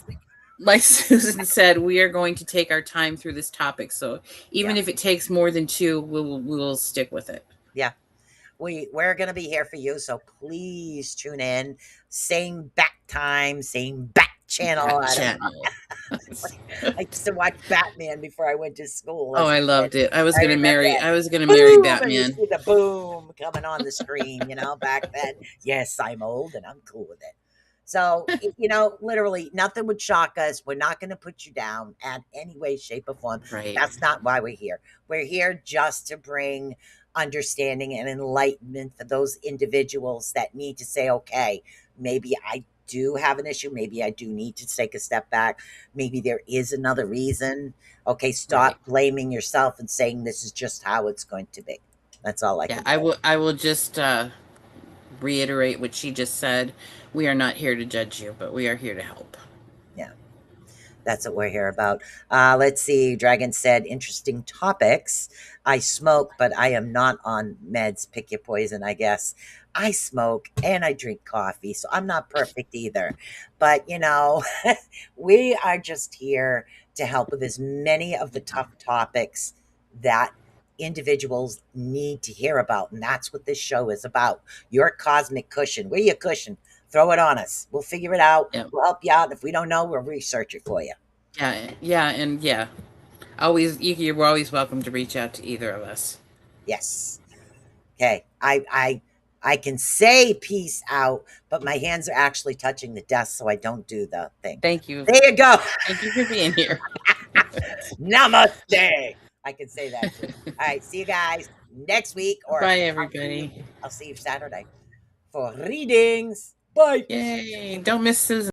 like Susan said, we are going to take our time through this topic. So Yeah. even if it takes more than two, we'll stick with it. Yeah. We're going to be here for you. So please tune in. Same back time, same back channel. That I don't channel. I used to watch Batman before I went to school Oh, as a I kid. loved it. I was I gonna remember marry. that. I was gonna marry Boom! And you Batman. see the boom coming on the screen, back then. Yes, I'm old and I'm cool with it. So, literally nothing would shock us. We're not going to put you down at any way, shape, or form. Right. That's not why we're here. We're here just to bring understanding and enlightenment for those individuals that need to say, okay, maybe I do have an issue. Maybe I do need to take a step back. Maybe there is another reason. Okay, Right. stop blaming yourself and saying this is just how it's going to be. That's all I Yeah. can I say. will. I will just reiterate what she just said. We are not here to judge you, but we are here to help. Yeah. That's what we're here about. Let's see. Dragon said, interesting topics. I smoke, but I am not on meds. Pick your poison, I guess. I smoke and I drink coffee, so I'm not perfect either. But, we are just here to help with as many of the tough topics that individuals need to hear about. And that's what this show is about. Your cosmic cushion. We're your cushion. Throw it on us. We'll figure it out. Yeah. We'll help you out. If we don't know, we'll research it for you. Yeah. Yeah. And yeah. Always, you're always welcome to reach out to either of us. Yes. Okay. I can say peace out, but my hands are actually touching the desk, so I don't do the thing. Thank you. There you go. Thank you for being here. Namaste. I can say that too. All right. See you guys next week, or Bye, everybody. I'll see you Saturday for readings. Bye. Yay! Don't miss Susan.